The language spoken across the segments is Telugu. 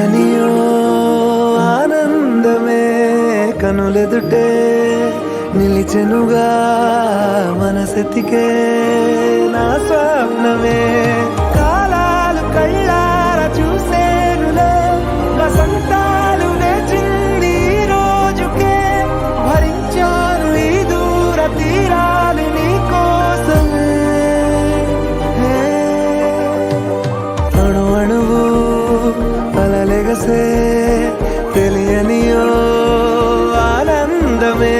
తెలియనియో ఆనందమే కనులెదుటే నిలిచెనుగా మనసెతికే నా స్వప్నమే కాలాలు కళ్ళార చూసేనులే వసంతాలు వేచింది ఈ రోజుకే భరించాను ఈ దూర తీరాలు నీ కోసమే అణు అణువు అలలెగసే తెలియనియో ఆనందమే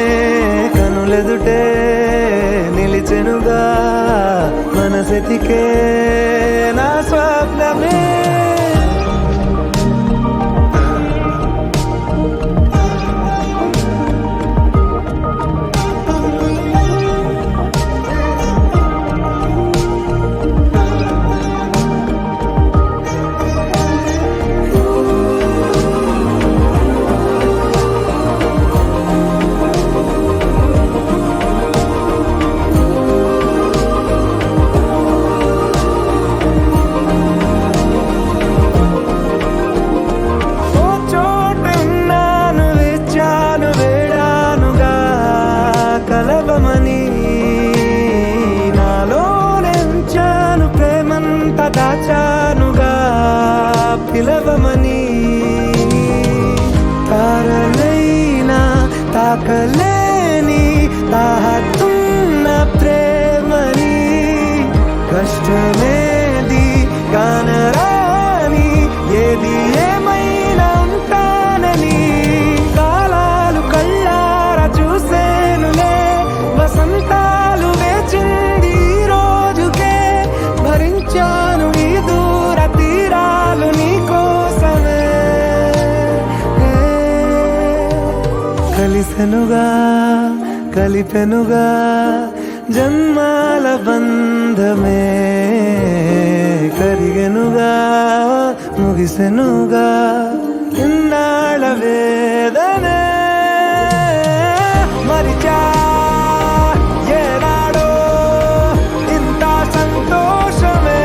కనులెదుటే నిలిచెనుగా మనసెతికే నా స్వప్నమే కలవమని నాలోనెంచాను ప్రేమంత దాచానుగా పిలవమని తారలైనా తాకలేని తాహతున్న ప్రేమని కష్టమేది కానరాని ఏది ఏమైనా ఉంటానని కాలాలు కళ్ళార చూసేనులే వసంతాలు వేచింది ఈ రోజుకే భరించాను ఈ దూర తీరాలు నీ కోసమే కలిసెనుగా కలిపెనుగా జన్మాల బంధమే కరిగెనుగా ముగిసెనుగా ఇన్నాళ్ళ వేదనే మరిచా ఏనాడో ఇంత సంతోషమే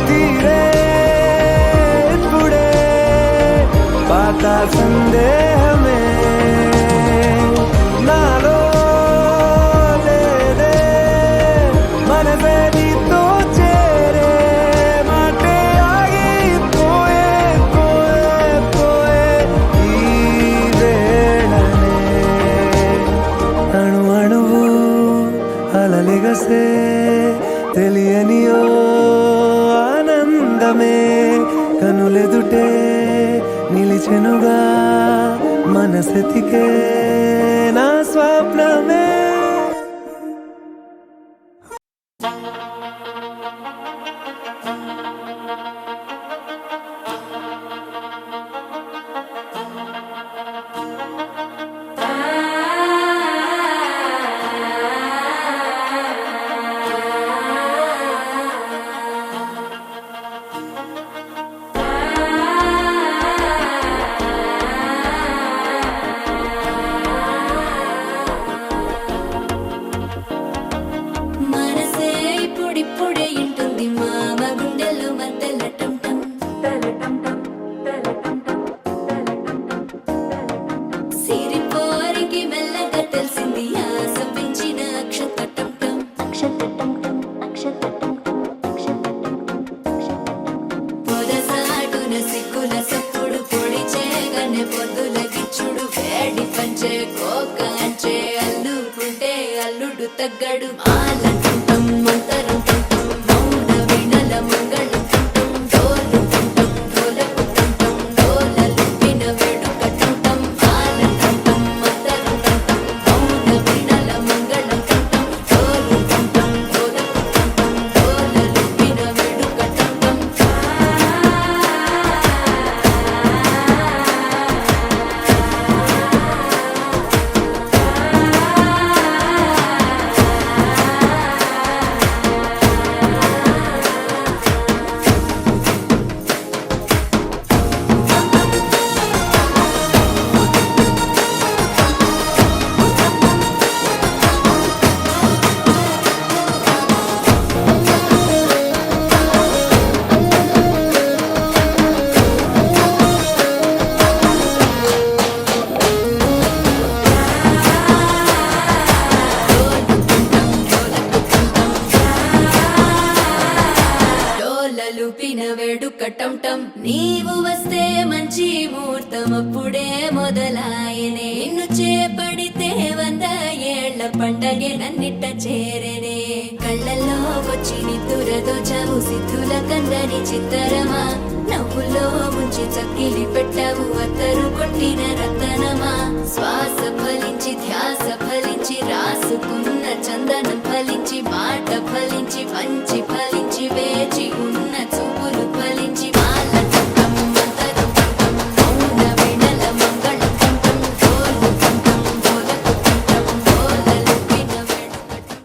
తీరే ఇప్పుడే పాత సందేహమే నాలో లేదే మనసే నీతో చేరే మాటే ఆగిపోయే పోయే పోయే ఈ వేళనే అణు అణువు అలలెగసే తెలియనియో ఆనందమే కనులెదుటే నిలిచెనుగా మనసెతికే నా స్వప్నమే ఇప్పుడే ఇంటుంది మామ గుండెల్లో మధ్యలో టం టం సిరిపోరికి మెల్లగా తెలిసింది ఆశ పెంచిన అక్షత టం పొదసాటున సిగ్గుల సప్పుడు పొడి చేయగానే పొద్దుల గిచ్చుడు వేడి పంచే కోకాంచే అల్లుకుంటే అల్లుడు తగ్గడు ఆలంటుంటాం మంతరం నీవు వస్తే మంచి ముహూర్తం అప్పుడే మొదలాయనే నిన్ను చేపడితే 100 ఏళ్ల పండగే నన్నిట్ట చేరనే కళ్ళల్లో వచ్చి నిద్దురదోచావు సిద్ధుల కందని చిత్తరమా నవ్వులో ముంచి చక్కిలి పెట్టావు అత్తరు కొట్టిన రతనమా శ్వాస ఫలించి ధ్యాస ఫలించి రాసుకున్న చందనం ఫలించి మాట ఫలించి పంచి ఫలించి వేచి ఉన్న చూపులు ఫలించి మాల చట్టం మంతరం కంఠం మౌన వినల మంగళ కంఠం డోలు కంఠం డోలకు కంఠం డోలలు విన వెనుకటం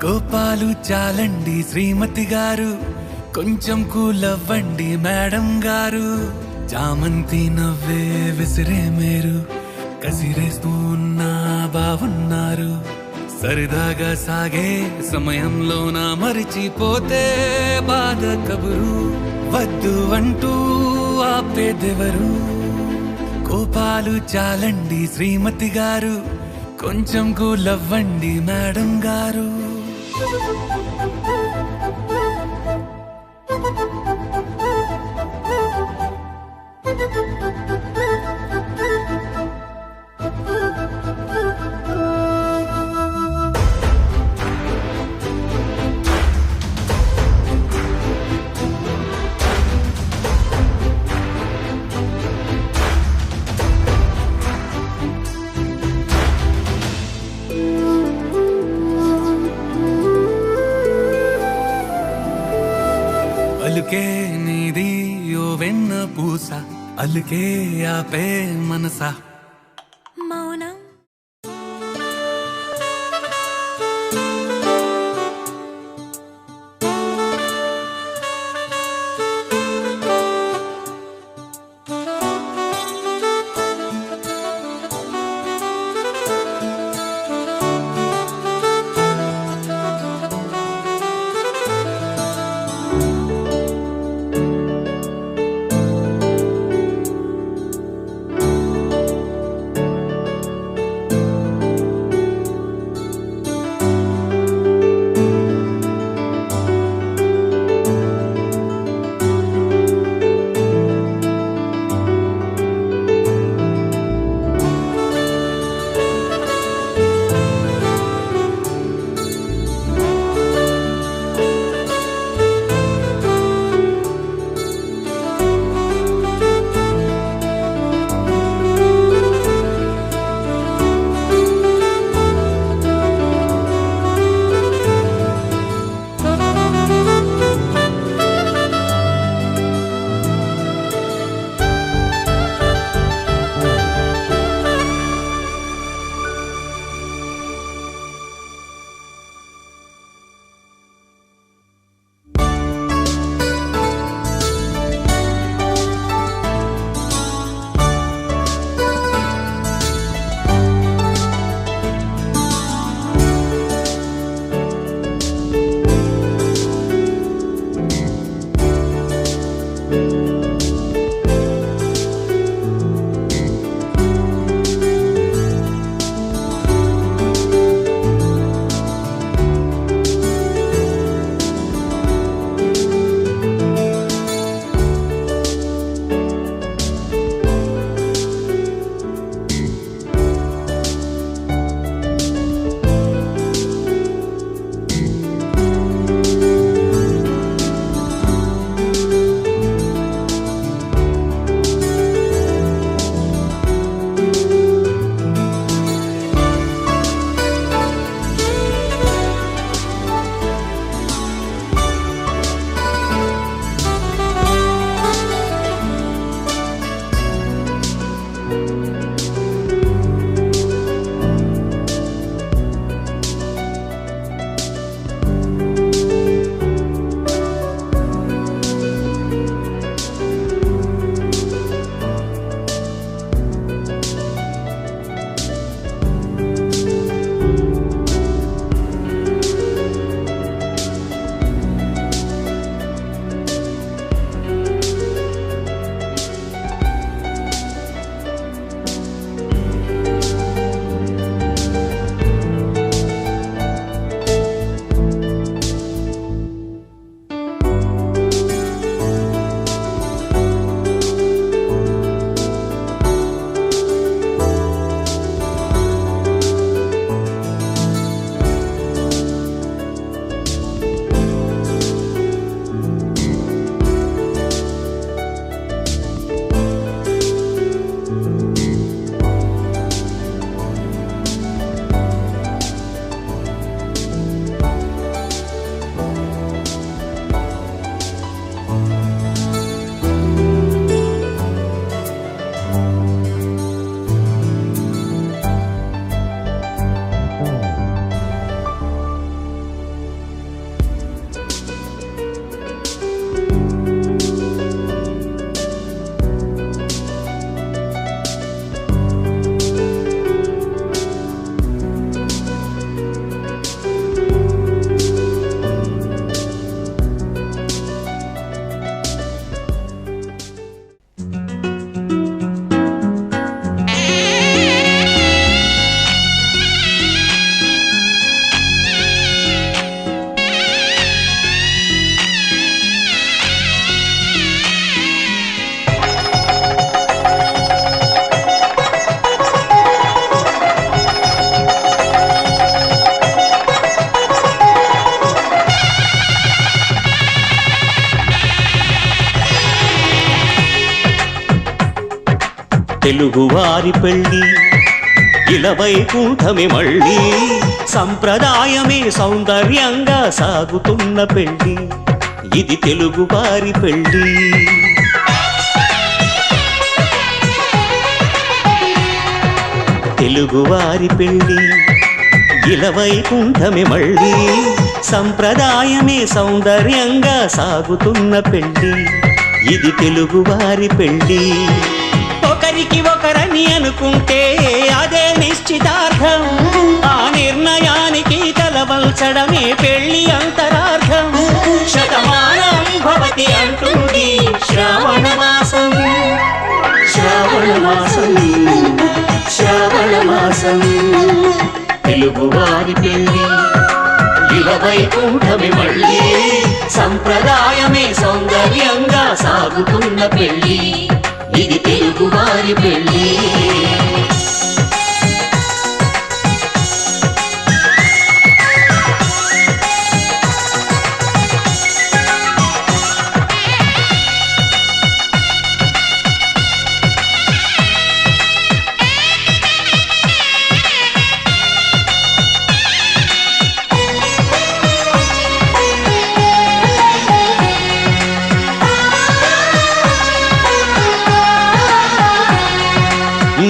కోపాలు చాలండి శ్రీమతి గారు, కొంచెం కూలవ్వండి మేడం గారు. చామంతి నవ్వే విసిరే మేరు, కసిరేస్తూ ఉన్నా బావున్నారు. సరదాగా సాగే సమయంలోన మరిచిపోతే బాధ కబురు, వద్దు అంటూ ఆపేదెవరు. కోపాలు చాలండి శ్రీమతి గారు, కొంచెం కూలవ్వండి మేడం గారు. అలుకే నీది ఓ వెన్న పూస, అలుకే ఆపే మనసా. మౌనం తెలుగువారి పెళ్ళి ఇలవైకుంఠమే మళ్ళీ సంప్రదాయమే సౌందర్యంగా సాగుతున్న పెళ్ళి ఇది తెలుగువారి పెళ్ళి తెలుగువారి పెళ్ళి ఇలవైకుంఠమే మళ్ళీ సంప్రదాయమే సౌందర్యంగా సాగుతున్న పెళ్ళి ఇది తెలుగువారి పెళ్ళి ఒకరికి ఒకరని అనుకుంటే అదే నిశ్చితార్థం ఆ నిర్ణయానికి తలవల్చడమే పెళ్లి అంతరార్థం శతమానం భవతి అంటుంది శ్రావణ మాసం శ్రావణ మాసం శ్రావణ మాసం తెలుగువారి పెళ్ళి ఇలవైకుంఠమే మళ్ళీ సంప్రదాయమే సౌందర్యంగా సాగుతున్న పెళ్ళి ఇది తెలుగువారి పెళ్ళి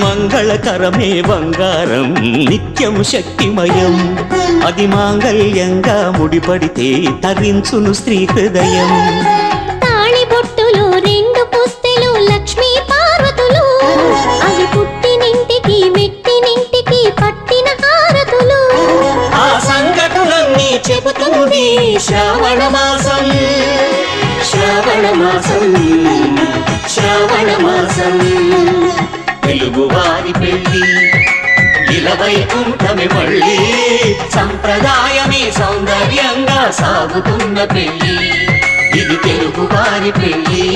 మంగళకరమే బంగారం నిత్యం శక్తిమయం అది మాంగళ్యంగా ముడిపడితే తరించును స్త్రీ హృదయం తాళిబొట్టులు రెండు పుస్తెలు లక్ష్మీ పార్వతులు అవి పుట్టినింటికి మెట్టినింటికి పట్టిన హారతులు ఆ సంఘటనలన్నీ చెబుతుంది శ్రావణ మాసం శ్రావణ మాసం శ్రావణ మాసం తెలుగువారి పెళ్ళి ఇలవైకుంఠమే మళ్ళీ సంప్రదాయమే సౌందర్యంగా సాగుతున్న పెళ్ళి ఇది తెలుగువారి పెళ్ళి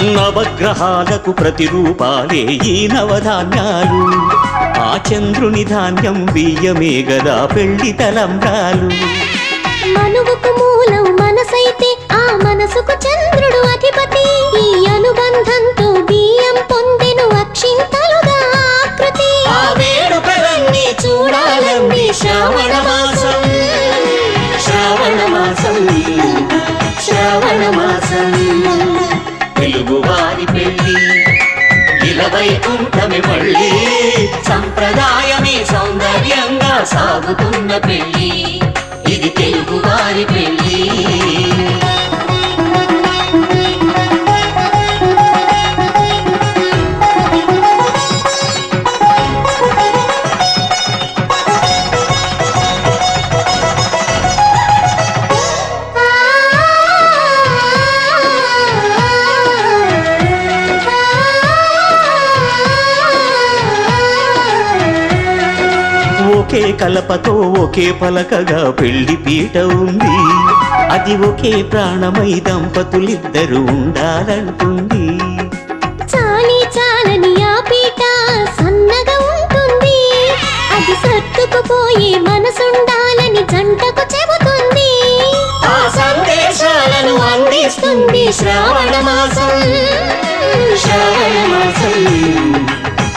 నవగ్రహాలకు ప్రతిరూపాలే ఈ నవధాన్యాలు ఆ చంద్రుని ధాన్యం బియ్యమే గదా పెళ్లి తలంబ్రాలు మనువుకు మూలం మనసైతే ఆ మనసుకు చంద్రుడు అధిపతి ఈ అనుబంధంతో బియ్యం పొందెను అక్షింతలుగా ఆకృతి ఆ వేడుకలన్నీ చూడాలండి శ్రావణ మాసం శ్రావణ మాసం శ్రావణ మాసం తెలుగువారి పెళ్ళి ఇలవైకుంఠమే మళ్ళీ సంప్రదాయమే సౌందర్యంగా సాగుతున్న పెళ్ళి ఇది తెలుగువారి పెళ్ళి ఒకే కలపతో ఒకే పలకగా పెళ్లి పీట ఉంది అది ఒకే ప్రాణమై దంపతులిద్దరూ ఉండాలంటుంది చాలి చాలని ఆ పీట సన్నగా ఉంటుంది అది సర్దుకుపోయే మనసుండాలని జంటకు చెబుతుంది ఆ సందేశాలను అందిస్తుంది శ్రావణ మాసం శ్రావణ మాసం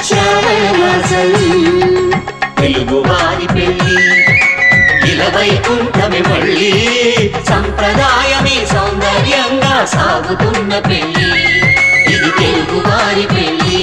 శ్రావణ మాసం తెలుగువారి పెళ్ళి ఇలవైకుంఠమే మళ్ళీ సంప్రదాయమే సౌందర్యంగా సాగుతున్న పెళ్ళి ఇది తెలుగువారి పెళ్ళి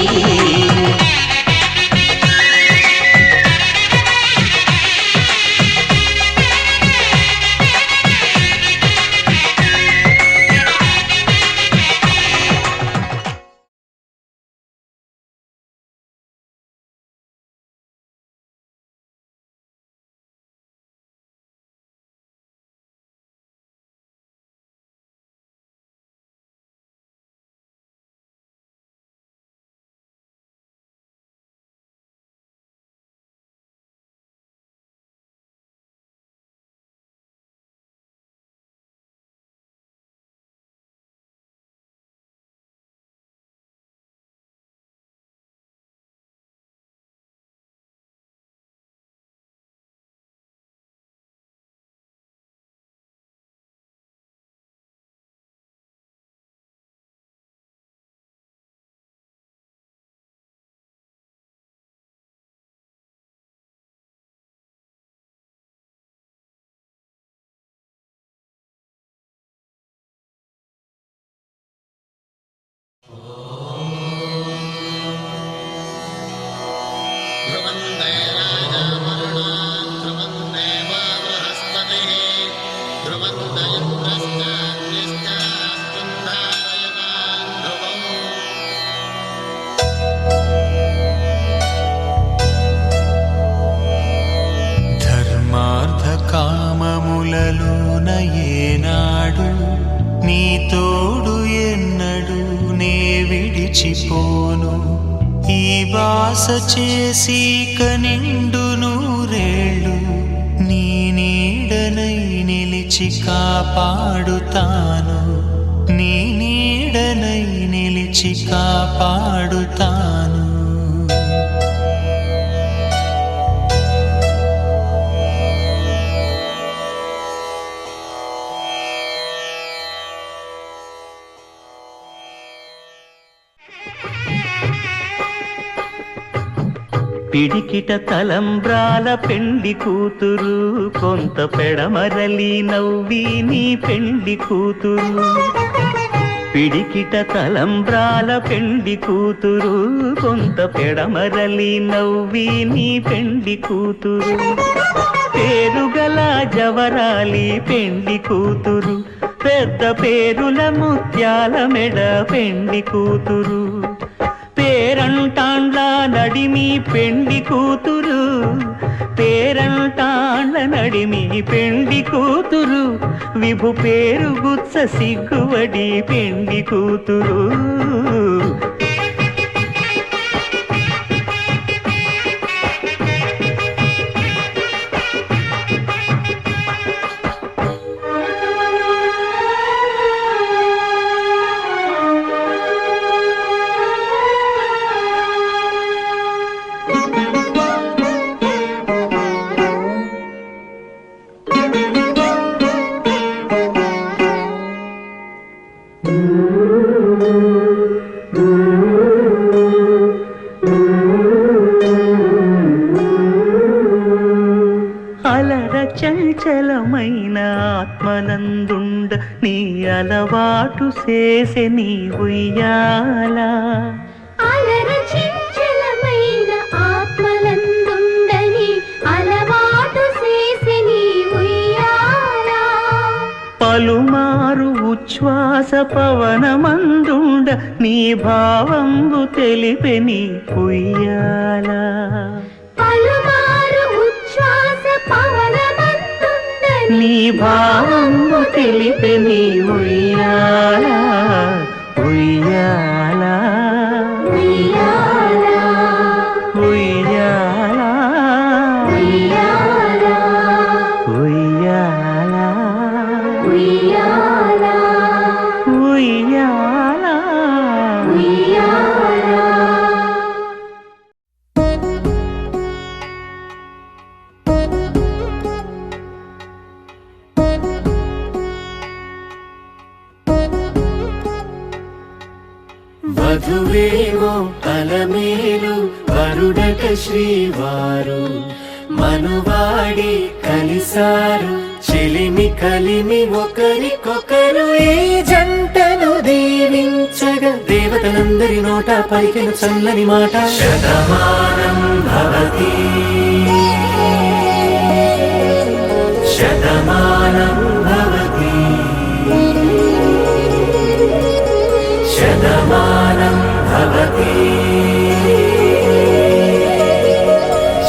ధర్మార్థ కామములలోన ఏనాడు నీ తోడు ఎన్నడు నే విడిచిపోను. ఈ బాస చేసి కనిండు నూరేళ్ళు నీ నీడనై నిలిచి కాపాడుతాను. నీ నీడనై నిలిచి కాపాడుతాను. పిడికిట తలంబ్రాల పెండి కూతురు, కొంత పెడమరలి నవ్వి నీ పెండి కూతురు. పిడికిట తలంబ్రాల పెండి కూతురు, కొంత పెడమరలి నవ్వి నీ పెండి కూతురు. పేరుగల జవరాలి పెండి కూతురు, పెద్ద పేరుల ముత్యాల మెడ పెండి కూతురు. పేరంటాండ్ల నడిమి పెండి కూతురు, పేరంటాండ్ల నడిమి పెండి కూతురు. విభు పేరు గుత్స సిగ్గువడి పెండి కూతురు. అలర చంచలమైన ఆత్మనందుండ నీ అలవాటు చేసే నీ ఉయ్యాల. అలర చంచలమైన ఆత్మలందుండని అలవాటు చేసే నీ ఉయ్యాల. పలుమారు ఉచ్ఛ్వాస పవనమందుండ నీ భావంబు తెలిపే నీ ఉయ్యాల. పలుమారు ఉచ్ఛ్వాస పవనమందుండని నీ భావంబు తెలిపే నీ ఉయ్యాల. ఉయ్యాల ఉయ్యాల ఉయ్యాల ఉయ్యాల ఉయ్యాల ఉయ్యాల ఉయ్యాల. ఉయ్యాల. వధువేమో అలమేలు వరుడట శ్రీవారు మనువాడి కలిసారు చెలిమి కలిమి ఒకరికొకరు. ఈ జంటను దీవించగా దేవతలందరి నోట పలికిన చల్లని మాట శతమానం భవతి శతమానం భవతి శతమానం భవతి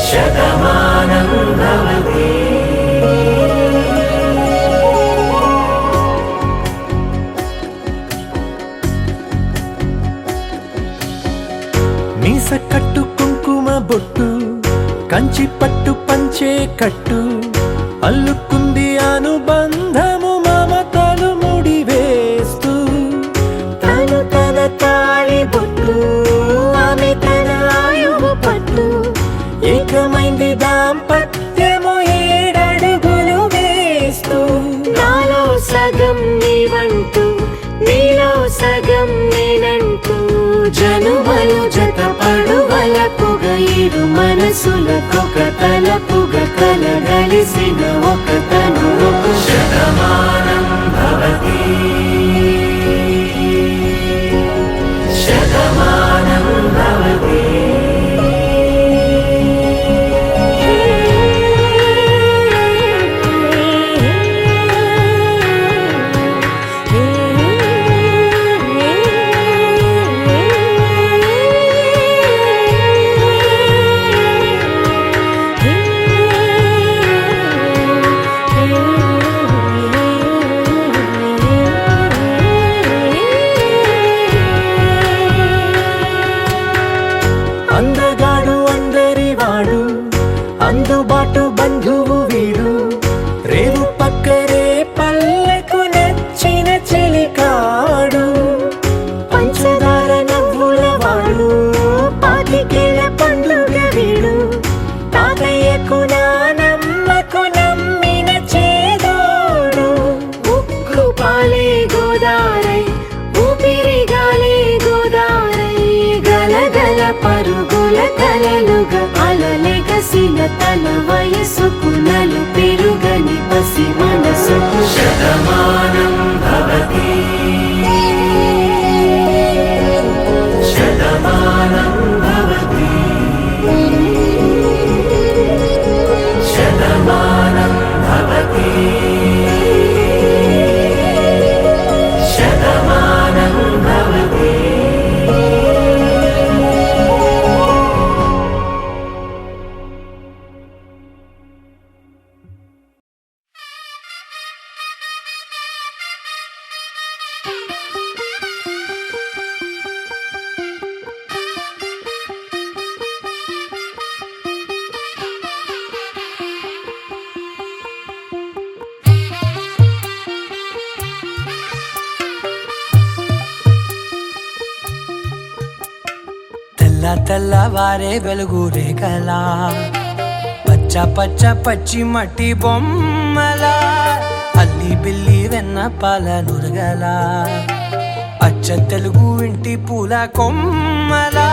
శతమానం భవతి. మీస కట్టు కుంకుమ బొట్టు కంచి పట్టు పంచే కట్టు అల్లుకుంది అనుబంధము మమతలు ముడివేస్తూ. తను తన తాళి బొట్టు ఆమె తన ఆయువు పట్టు ఏకమైంది దాంపత్యము 7 అడుగులు వేస్తూ. నాలో సగం నీవంటూ నీలో సగం నేనంటూ జనుమలు జతపడువలపుగ ఇరు మనసులకొక తలపుగ కలగలిసిన ఒక తను ఒక శతమానం భవతి శతమానం భవతి గల పరుగుల కలలుగా అలలెగసిన తన వయసుకు నలు పెరుగని పసి మనసుకు శతమానం భవతి శతమానం భవతి శతమానం భవతి శతమానం భవతి. తెల్లవారే వెలుగు రేఖలా పచ్చ పచ్చ పచ్చి మట్టి బొమ్మలా అల్లి బిల్లి వెన్న పాల నురగలా అచ్చ తెలుగు ఇంటి పూల కొమ్మలా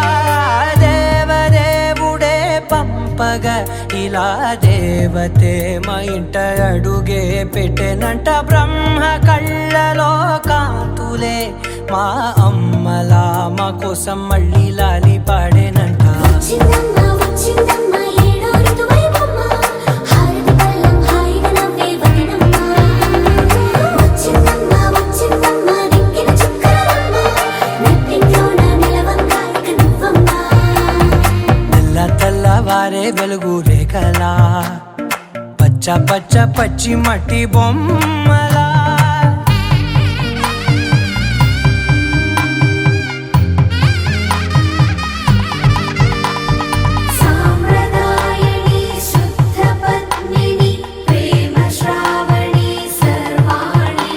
దేవదేవుడే పంపగా ఇలా దేవతే మా ఇంట అడుగే పెట్టెనంట బ్రహ్మ కళ్ళలో కాంతులే మా అమ్మలా మా కోసం మళ్ళీ లాలి పాడేనంట. వచ్చిందమ్మ వచ్చిందమ్మ ఏడో ఋతువైవమ్మ హారతి పళ్ళం హాయిగా నవ్వే వదనమ్మ వచ్చిందమ్మ వచ్చిందమ్మ దిక్కిన చుక్కలమ్మ నెట్టింట్లోన నిలవంగా ఇక నువ్వమ్మ తెల్లవారే వెలుగు రేఖలా పచ్చ పచ్చ పచ్చి మట్టి బొమ్మలా సాంప్రదాయని శుద్ధ పద్మిని ప్రేమ శ్రావణి సర్వాణి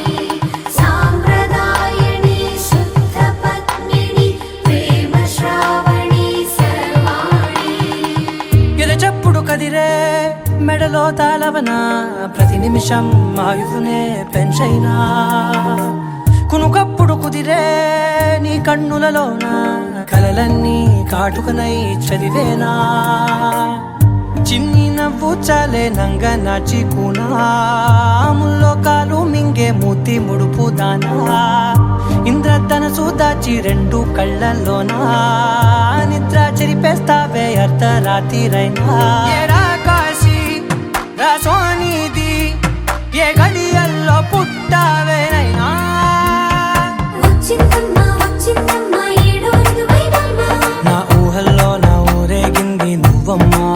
సాంప్రదాయని శుద్ధ పద్మిని ప్రేమ శ్రావణి సర్వాణి ఎరచప్పుడు కదిరే మెడలో తాళవన ప్రతి నిమిషం ఆయుధునే పెంచైనా కునుకప్పుడు కుదిరే నీ కన్నులలోన కలలన్నీ కాటుకనై చదివేనా చిన్ని నవ్వు చాలే నంగ నాచి కూనాముల్లో కాలు మింగే మూతి ముడుపు దానా ఇంద్రధనసు దాచి రెండు కళ్ళల్లోనా నిద్ర చెరిపేస్తావే అర్ధరాత్రిరైనా ఏరా కాశీ రాసోనిది ఏ గడియల్లో పుట్టావేనైనా వచ్చిందమ్మ వచ్చిందమ్మ ఏడో ఋతువైవమ్మ నా ఊహల్లో నా ఊరేగింది నువ్వమ్మా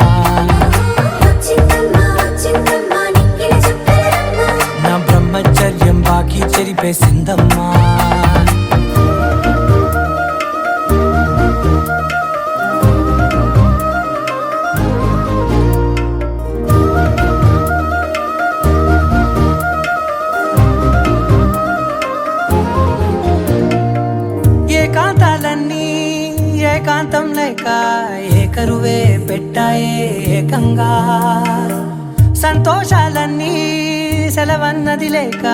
వచ్చిందమ్మ వచ్చిందమ్మ నిక్కిన చుక్కలమ్మ నా బ్రహ్మచర్యం బాకీ చెరిపేసిందమ్మా. ఏకాంతాలన్నీ ఏకాంతం లేక ఏకరువే పెట్టాయే ఏకంగా సంతోషాలన్నీ సెలవన్నది లేక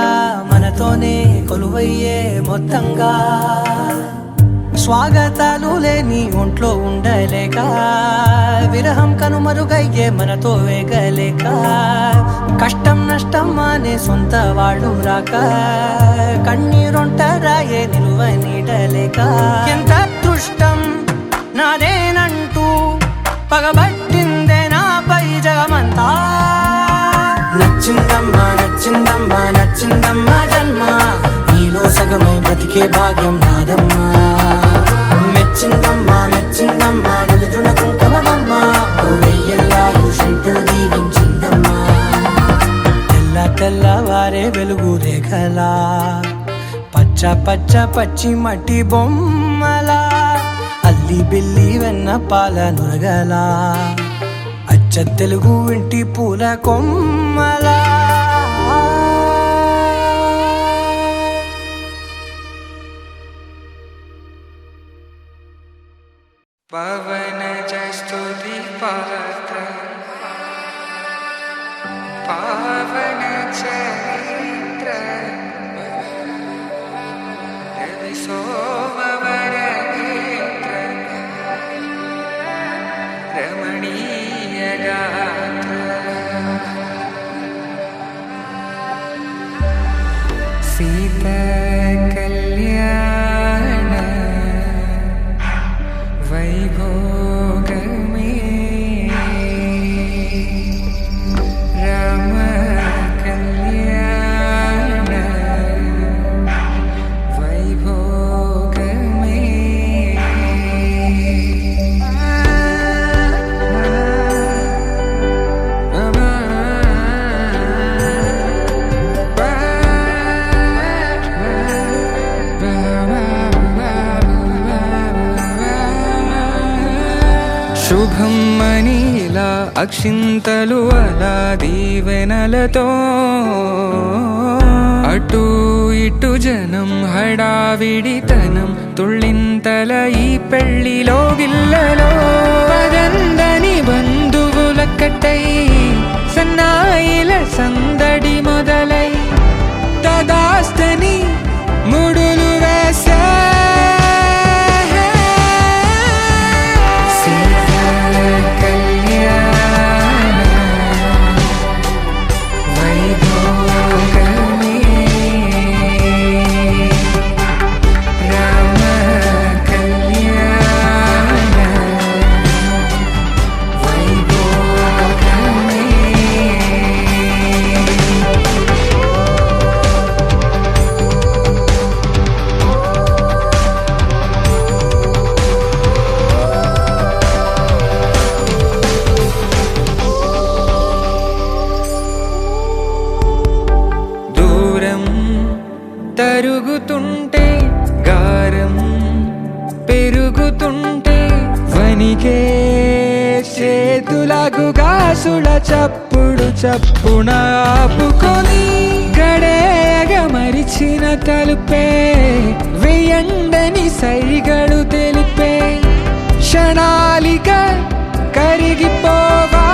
మనతోనే కొలువయ్యే మొత్తంగా స్వాగతాలు లేని ఒంట్లో ఉండలేక విరహం కనుమరుగయ్యే మనతో వేగలేక కష్టం నష్టం అనే సొంత వాళ్ళు రాక కన్నీరొంటరాయే నిలువ నీడలేక ఎంత అదృష్టం నాదేనంటూ పగబట్టిందే నాపై జగమంతా నచ్చిందమ్మా నచ్చిందమ్మా నచ్చిందమ్మా జన్మ నీలో సగమై బ్రతికే భాగ్యం నాదమ్మా మెచ్చిందమ్మా మెచ్చిందమ్మా నిలుచున కుంకుమమ్మా వెయ్యల్లాగు శంకులు దీవించిందమ్మా తెల్లవారే వెలుగు రేఖలా పచ్చ పచ్చ పచ్చి మట్టి బొమ్మలా అల్లి బిల్లి వెన్న పాల నురగలా అచ్చ తెలుగు ఇంటి పూల కొమ్మలా పవన జస్తుతి పాత్ర పావన చరిత్ర రవి సోమవర నేత్ర सीता कल्याण वैभोग में राम कल्याण वैभोग శుభం మనీలా అక్షింతలు అలా దీవెనలతో అటు ఇటు జనం హడావిడితనం తుళ్ళింతల ఈ పెళ్లిలో గిల్లలో పదందని బంధువులక్కటై సన్నాయిల సందడి మొదలై తదాస్తని ముడులు వేసే తరుగుతుంటే గారం పెరుగుతుంటే వనికే చేతులకు గాసుల చప్పుడు చప్పున ఆపుకొని గడేగ మరిచిన తలుపే వేయండని సైగడు తెలిపే క్షణాలిక కరిగిపోవా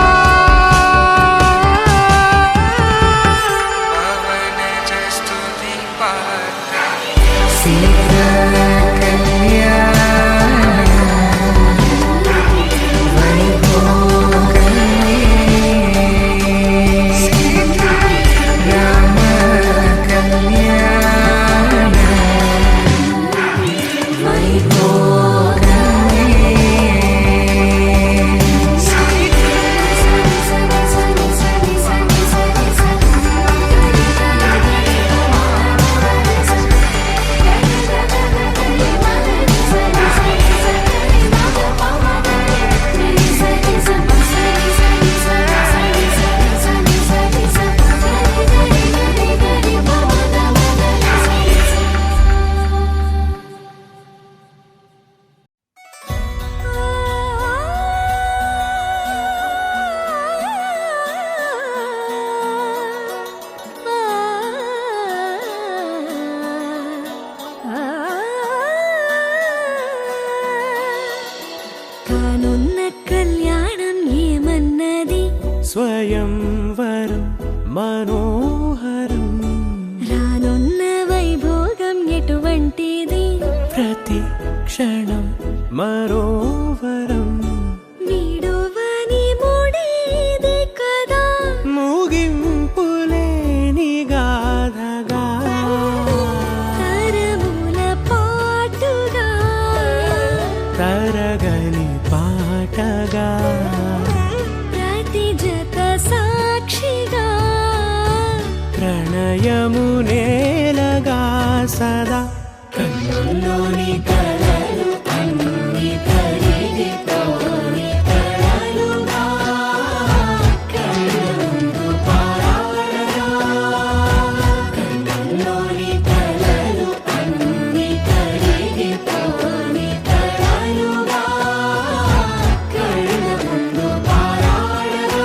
స్వయంవరం మనోహరం రానున్న వైభోగం ఎటువంటిది ప్రతి క్షణం మరోవరం వీడువని ముడేది కదా ముగింపులేని గాథగా తరముల పాటుగా తరగని పాటగా సాక్షిగా ప్రణయము నేలగా సదా కన్నుల్లోని కలలు అన్ని కరిగిపోని కలలుగా కళ్ళముందు పారాడగా కన్నుల్లోని కలలు అన్ని కరిగిపోని కలలుగా కళ్ళముందు పారాడగా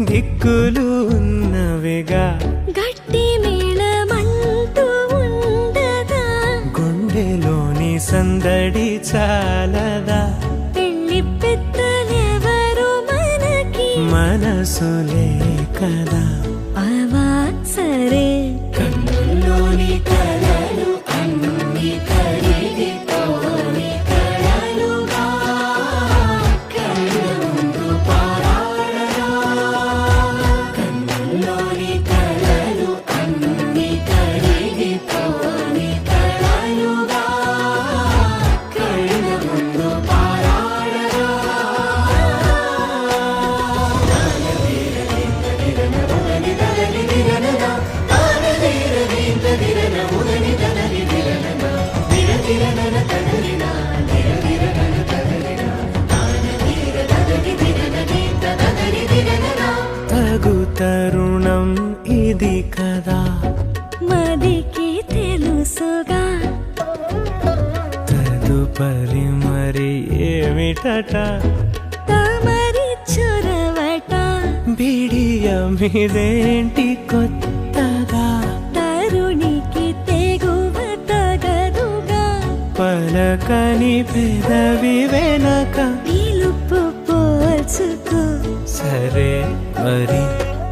దిక్కులు ఉన్నవిగా గట్టి మేళమంటూ ఉండదా గుండెలోని సందడి చాలదా పెళ్లి పెద్దలెవరు మనకి మనసులే కదా అవా సరే కన్నుల్లోని కలలు అన్ని కరిగిపోని కలలుగా కళ్ళ ముందు పారాడరా కన్నుల్లోని కలలు అన్ని కరిగిపోని కలలుగా కళ్ళ ముందు పారాడరా తగు తరుణం ఇది కదా మదికి తెలుసుగా తదుపరి మరి ఏమిటట తమరి చొరవట బిడియమిదేంటి కొత్తగా తరుణికి తెగువ తగదుగా పలకని పెదవి వెనక పిలుపు పోల్చుకో సరే మరి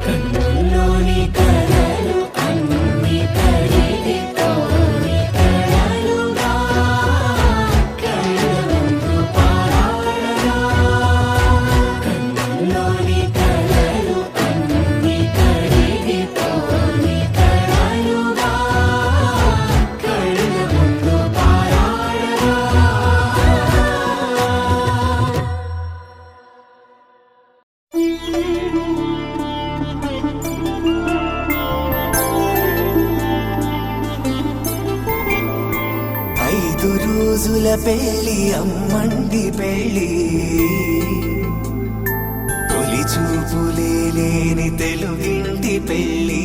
కన్నుల్లోని కలలు అన్ని కరిగిపోని కలలుగా కళ్ళ ముందు పారాడరా కన్నుల్లోని కలలు అన్ని కరిగిపోని కలలుగా కళ్ళ ముందు పారాడరా ఐదు రోజుల పెళ్లి అమ్మండి పెళ్లి తొలి చూపులే లేని తెలుగింటి పెళ్లి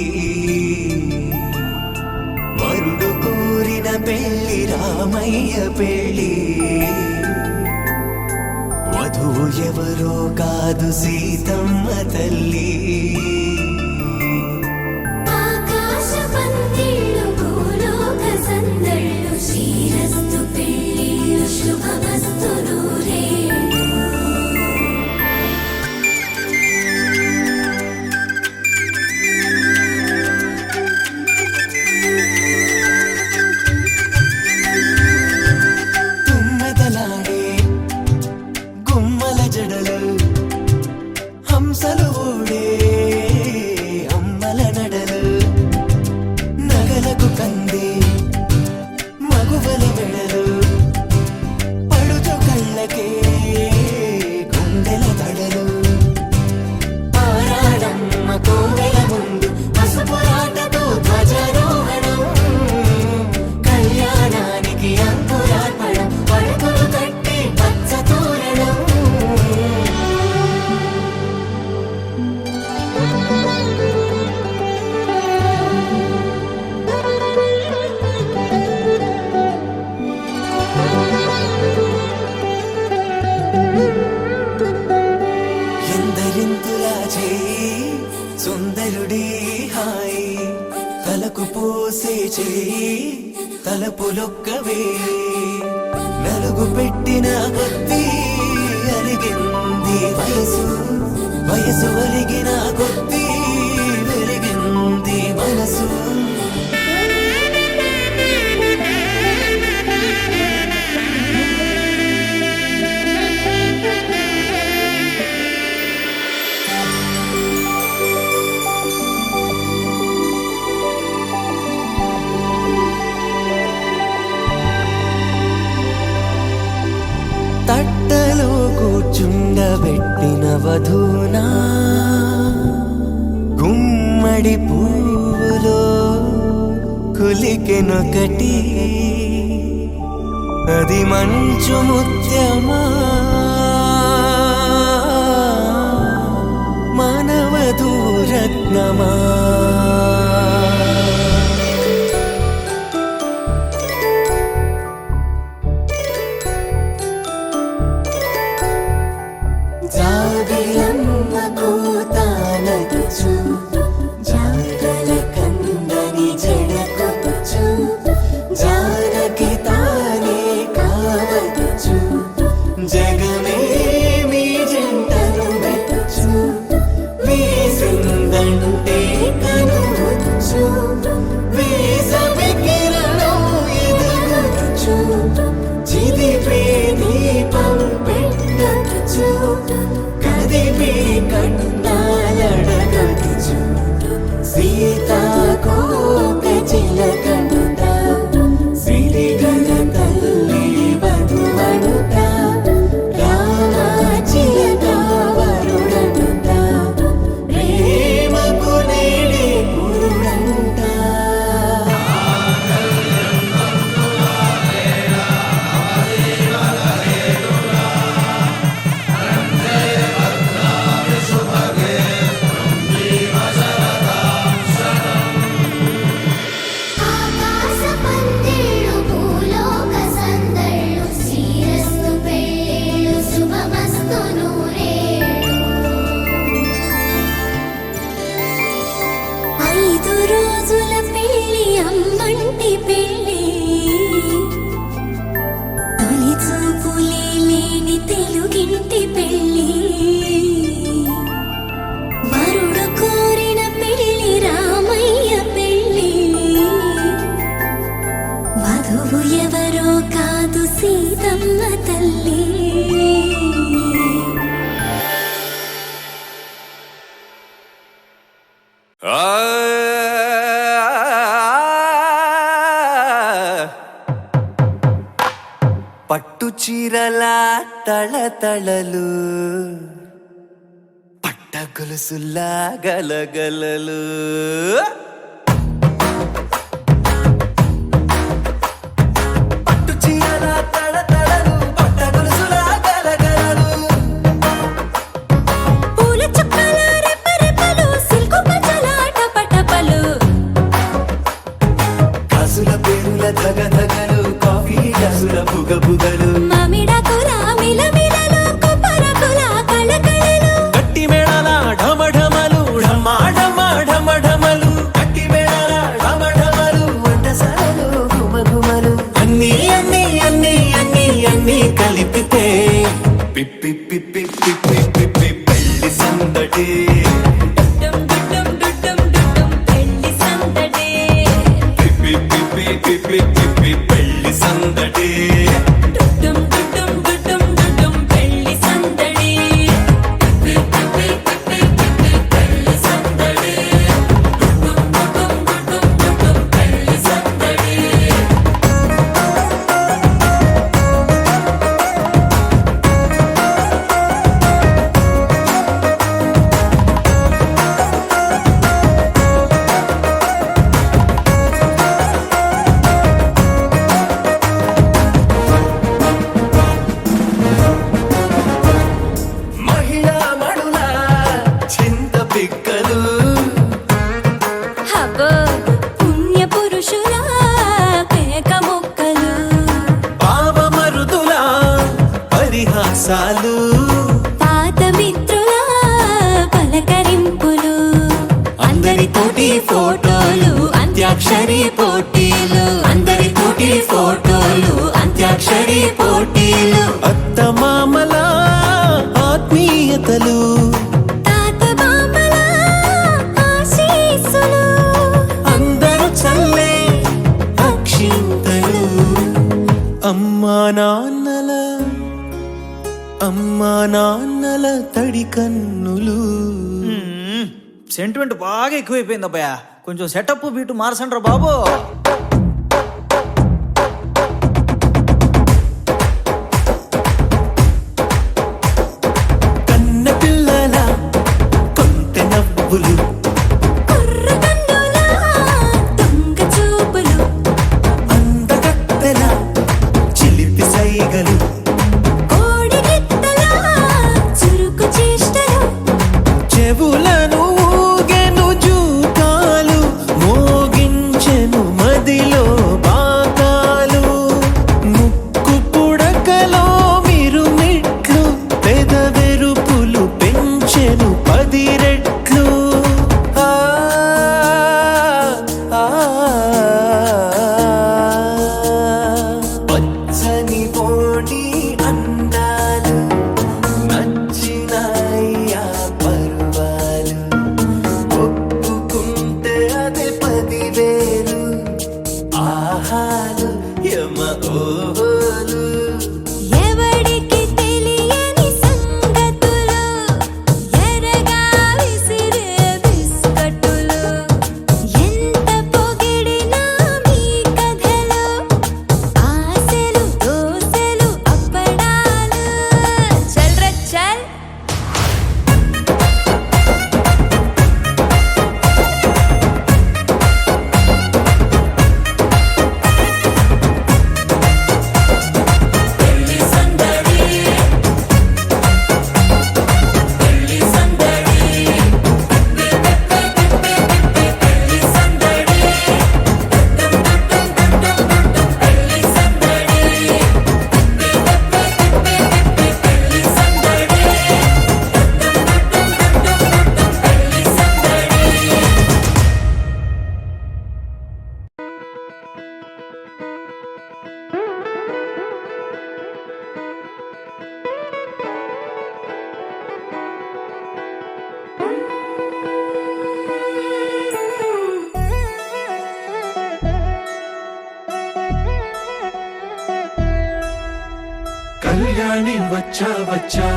వరుడు కోరిన పెళ్లి రామయ్య పెళ్లి వధువు ఎవరో కాదు సీతమ్మ తల్లి ఆకాశ పందిళ్ళు భూలోక సందళ్ళు శ్రీరస్తు పెళ్ళిళ్ళు శుభమస్తు నూరేళ్ళు తుమ్మెదలాడే గుమ్మల జడలు హంసలు ఓడే అమ్మల నడలు నగలకు కంది మగువల వెడలు పడుచు కళ్ళకే గుండెల తడలు ఆరాడమ్మ కోవెల ముందు పసుపురాటతో ధ్వజారోహణం కళ్యాణానికి అంకురార్పణం పడుకులు కట్టి పచ్చ తోరణం ఎందరింతులా చేయి సుందరుడి హాయి తలకు పోసే చేయి తలపులొక్కవే నలుగు పెట్టిన కొద్దీ అలిగింది వయసు వయసు ఒలిగిన కొద్దీ వెలిగింది మనసు తట్టలో కూర్చుండబెట్టిన వధూనా గుమ్మడి పువ్వులో కులికెనొకటి అది మంచు ముత్యమా మానవధూరత్నమా జాబిలమ్మ కోతాన చీరల తళతళలు పట్ట గొలుసులా గలగలలు పట్టు చీరల తళతళలు పట్ట గొలుసులా గలగలలు పూల చుక్కల రెప్పరెప్పలు సిల్కు పచ్చల టపటపలు కాసుల పేరుల ధగధగలు కాఫీ గ్లాసుల బుగబుగలు మామిడాకుల మిలమిలలు కొబ్బరకుల కళకళలు గట్టి మేళాల ఢమఢమలు ఢమా ఢమా ఢమఢమలు కట్టి మేళాల ఢమఢమలు వంటసాలలు గుమగుమలు అన్నీ అన్నీ అన్నీ అన్నీ అన్నీ కలిపితే పిప్పి పిప్పి పిప్పి పిప్పి పెళ్లి సందడి డుడ్డం డుడ్డం డుడ్డం డుడ్డం పెళ్లి సందడి పిప్పి పిప్పి పిప్పి పిప్పి పెళ్లి సందడి డుడ్డం డుడ్డం డుడ్డం డుడ్డం పెళ్లి సందడి పిప్పి పిప్పి పిప్పి పిప్పి పెళ్లి సందడి డుడ్డం డుడ్డం డుడ్డం డుడ్డం పెళ్లి సందడి మహిళా మడుల చింత పిక్కలు హబో పుణ్య పురుషుల పేక మొక్కలు పావమరుదుల పరిహాసాలు పాత మిత్రుల పలకరింపులు అందరితోటి ఫోటోలు అంత్యాక్షరి పోటీలు అందరితోటి ఫోటోలు అంత్యాక్షరి పోటీలు అత్తమామల ఆత్మీయతలు తాత బామ్మల ఆశీస్సులు అందరూ చల్లే అక్షింతలు అమ్మా నాన్నల తడి కన్నులు. సెంటిమెంట్ బాగా ఎక్కువైపోయింది అబ్బాయ కొంచెం సెటప్ బీటు మార్చండ్రా బాబు కన్న పిల్లల కొంటె నవ్వులు కుర్రకన్నుల దొంగ చూపులు అందగత్తెల చిలిపి సైగలు కోడిగిత్తల చురుకు చేష్టలు చెవులను ఊగెను జూకాలు మోగించెను మదిలో బాకాలు ముక్కు పుడకలో మిరుమిట్లు పెదవెరుపులు పెంచెను 10 రెట్లు ఆ, ఆ, పచ్చని పోటీ అందాలు నచ్చినాయ్యా పరువాలు ఒప్పుకుంటే అదే 10,000 ఆహాలు యమ ఓహోలు ఎవడికి తెలియని సంగతులు ఎరగా విసిరే బిస్కట్టులు ఎంత పొగిడినా మీ కథలు ఆశలు దోసెలు అప్పడాలు చల్ రే చల్ పెళ్లి సందడి పెళ్లి సందడి పెళ్లి సందడి పెళ్లి సందడి పెళ్లి సందడి పెళ్లి సందడి కళ్యాణి వచ్చా వచ్చా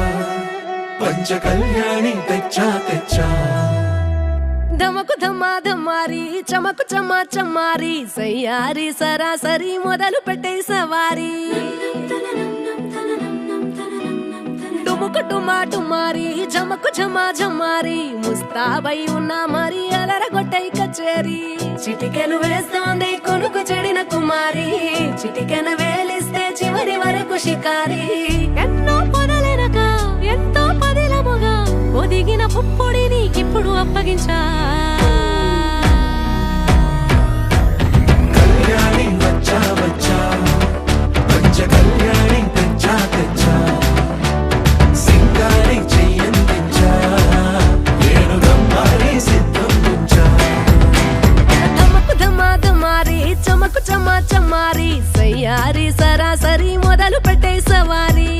పంచ కళ్యాణి తెచ్చా తెచ్చా ధమకు ధమారి చమకు చమా చమ్మారి సయ్యారి సరాసరి మొదలు పెట్టే సవారీ తననం తననం టుముకు టుమాటు మారి జమకు జమా జమారి ముస్తాబై ఉన్నా మరి అలరగొట్టై కచేరి చిటికెను వేస్తోంది కొనుకు చెడిన కుమారి చిటికెన వేలిస్తే చివరి వరకు షికారి ఎన్నో పొదలెనక ఎంతో పదిలముగా ఒదిగిన పుప్పొడి నీకిప్పుడు అప్పగించా కళ్యాణి వచ్చా వచ్చా పంచ కళ్యాణి తెచ్చా తెచ్చా సింగారి చెయ్యందించా నేను గమ్మారి సిద్ధం ఉంచా ధమకు ధమాధమారి చమకు చమా చమారి సయ్యారి సరాసరి మొదలు పెట్టే సవారీ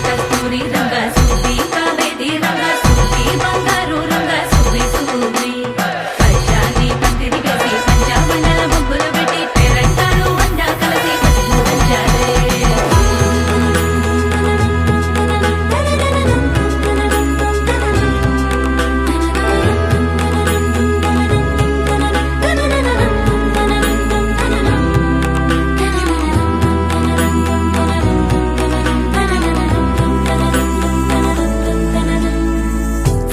కస్తూరి రంగ సుబ్బి కావేరి రంగ సుబ్బి బంగారు రంగ సుబ్బి సుబ్బి పచ్చాని పందిరి వేసి పంచామండల ముగ్గులు పెట్టి తెలంగాణ వండ కలిసి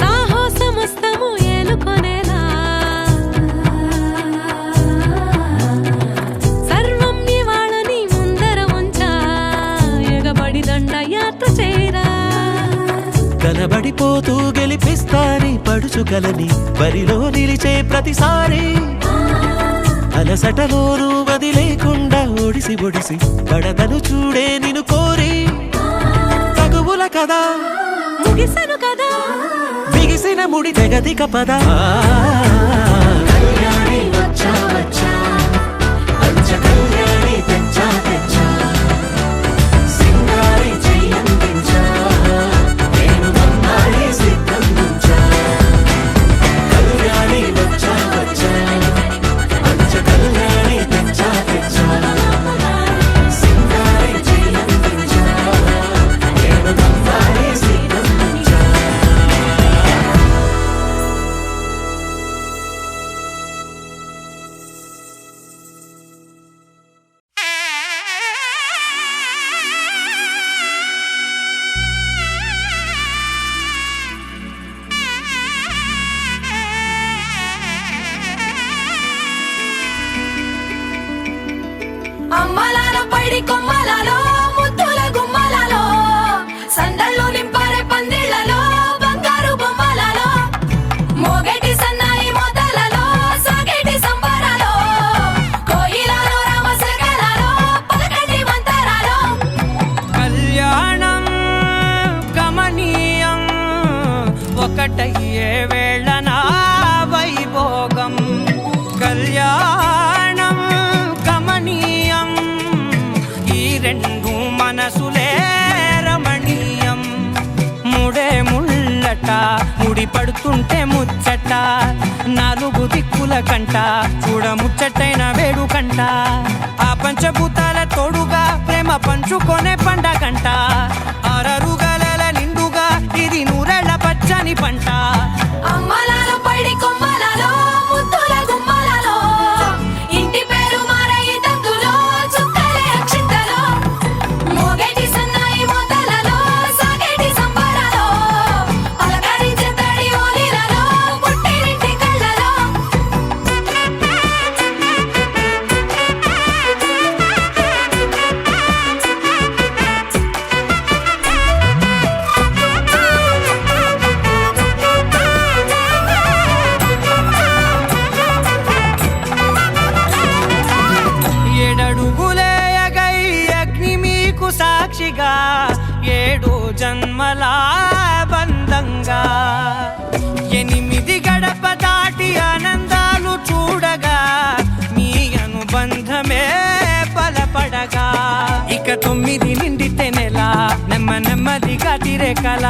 సాహసమస్తము ఏలుకొనేలా సర్వం ఇవాళని ముందర ఉంచా ఎగబడి దండయాత్ర చేరా కనబడిపోతూ గెలిపిస్తాని పడుచుకలని బరిలో నిలిచే ప్రతిసారి అలసటలోనూ వదిలేకుండా ఒడిసి ఒడిసి పడతను చూడే నిన్ను కోరి తగువుల కదా ముగిసను కదా బిగిసిన ముడి తెగదిక పద కళ్యాణి వచ్చా వచ్చా పంచ కళ్యాణి తెచ్చా తెచ్చా సింగారి చెయ్యందించా నేను గమ్మారి సిద్ధం ఉంచా కళ్యాణి వచ్చా వచ్చా పంచ కళ్యాణి తెచ్చా తెచ్చా సింగారి చెయ్యందించా నేను గమ్మారి సిద్ధం ఉంచా అమ్మలాలో పైడి కొమ్మలలో ముద్దుల గుమ్మలలో సందళ్ళు నింపారే పందిళ్లలో బంగారు బొమ్మలలో మోగేటి సన్నాయి మోతలలో సాగేటి సంబరాలో కోయిలలో రామసగలలో పలకటి మంతరాలో కళ్యాణం గమనీయం ఒకటయ్యే వేళనా వైభోగం కళ్యాణం గమనీయం ఈ రెండు మనసులే రమణీయం ముడే ముళ్ళట ముడి పడుతుంటే ముచ్చట నాలుగు దిక్కుల కంట చూడ ముచ్చటైన వేడుకంట ఆ పంచభూతాల తోడుగా ప్రేమ పంచుకొనే పండగంట ఆరరుగల నిండుగా ఇది నూరెళ్ళ పచ్చని పంట అమ్మలాలో పైడి కొమ్మలలో ముద్దుల గుమ్మలలో ఇంటి పేరు మారయి తందులో చుక్కలే అక్షింతలో మోగేటి సన్నాయి మోతలలో సాగేటి సంబరాలో పలకరించే తడి ఓలిలలో పుట్టినింటి కళ్ళలో ఏడడుగులేయగై అగ్ని మీకు సాక్షిగా ఏడు జన్మల బంధంగా ఎనిమిది గడప దాటి ఆనందాలు చూడగా మీ అనుబంధమే బలపడగా ఇక 9 నిండితే నెల నెమ్మదిగా తిరేకల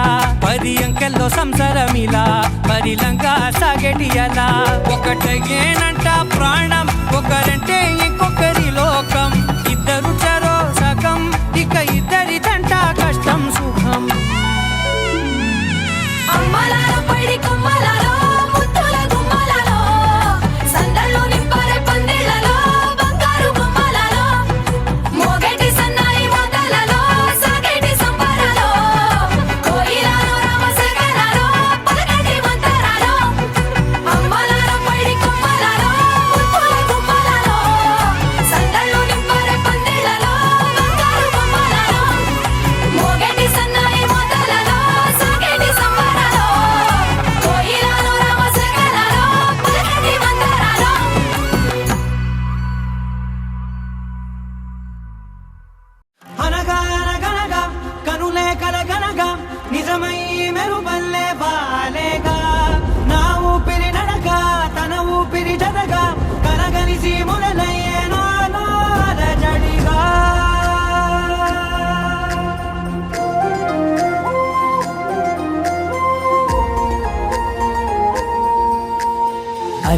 10 అంకెల్లో సంసారమిలా పరిలంగా సాగేటియలా ఒకటేనంట ప్రాణం ఒకరంటే ఇంకొకరి లోకం ఇద్దరు చరో సగం ఇక ఇద్దరిదంట కష్టం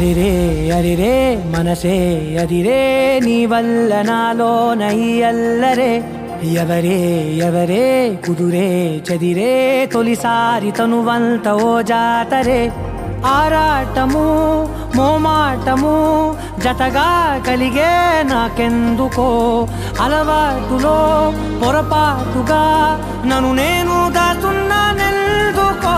అరిరే అరిరే మనసే అరిరే నీ వల్ల నాలోన ఈ అల్లరే ఎవరే ఎవరే కుదురే చదిరే తొలిసారి తనువంత ఓ జాతరే ఆరాటము మోమాటము జతగా కలిగే నాకెందుకో అలవాటులో పొరపాటుగా నన్ను నేను దాస్తున్నానెందుకో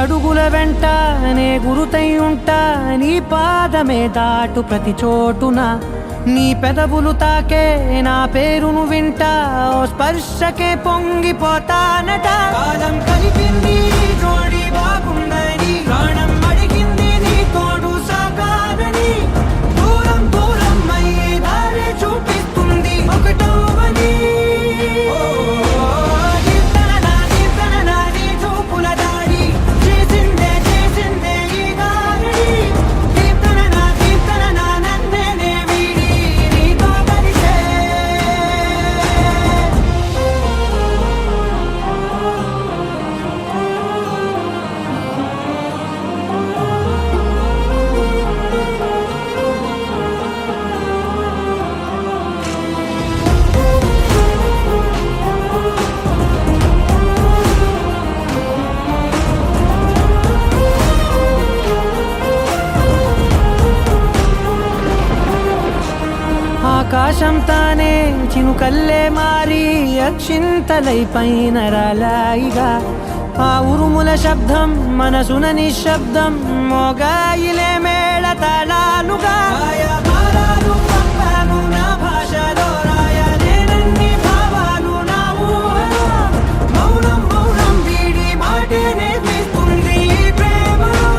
అడుగుల వెంట నే గురుతై ఉంటా నీ పాదమే దాటు ప్రతి చోటున నీ పెదవులు తాకే నా పేరును వింటా ఓ స్పర్శకే పొంగిపోతానట కాలం కలిపింది జోడి బాగుందని ప్రాణం అడిగింది నీ తోడు సాగాలని దూరం దూరం అయ్యే దారి చూపిస్తుంది ఒకటోవని ఆకాశం తానే చినుకల్లే మారి అక్షింతలై పైన రాలాయిగా ఆ ఉరుముల శబ్దం మనసున నిశ్శబ్దం మోగాయిలే మేళ తాళాలుగా నా భాషలో రాయలేనన్ని భావాలు నా ఊహలో మౌనం మౌనం వీడి మాటే నేర్పిస్తుంది ప్రేమలో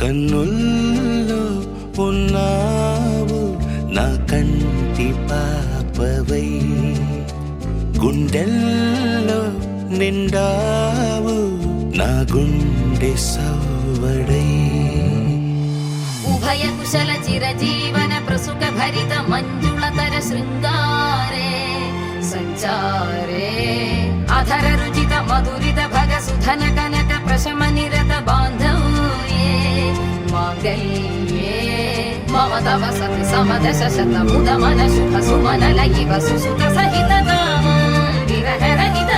కన్నుల్లో ఉన్నావు నా కంటి పాపవై గుండెల్లో నిండావు నా గుండె సవ్వడై ఉభయ కుశల చిరజీవన ప్రసుక భరిత మంజుళతర శృంగారే సంచారే అధర రుచిత మధురిత భగ సుధన కనక ప్రశమ నిరత బాంధవ్యే మాంగళ్యే మమ తవ సతి సమదశ శతముదమన శుభ సుమనలయివ సుసుత సహిత విరహరహిత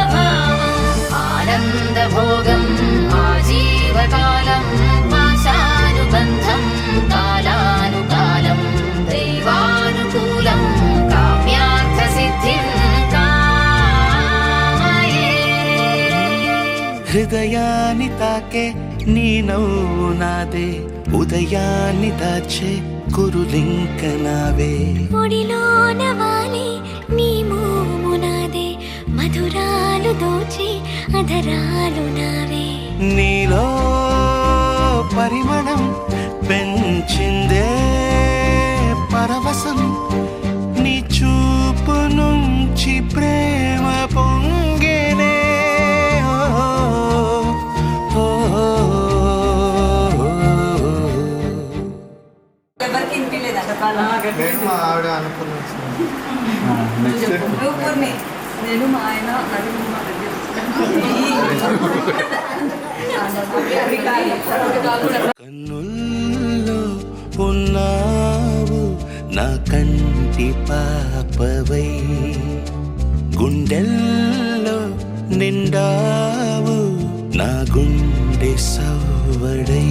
ఆనంద భోగం ఆజీవకాలం పాశానుబంధం కాలానుకాలం దైవానుకూలం కామ్యార్థ సిద్ధిం కామయే. హృదయాన్ని తాకే నీ నవ్వు నాదే, ఉదయాన్ని దాచే కురులింక నావే. ఒడిలోన వాలి నీ మోము నాదే, మధురాలు దోచి అధరాలు నావే. నీలో పరిమళం పెంచిందే పరవశం, నీ చూపు నుంచి ప్రేమ పొంగేనే. ఓ, ఓ, ఓ, ఎవరికి వినిపించలేదా? నేను మా ఆవిడ అనుకున్నాను. నేను మా ఆయన నలుగురు మా దగ్గర కన్నుల్లో ఉన్నావు నా కంటి పాపవై, గుండెల్లో నిండావు నా గుండె సవ్వడై.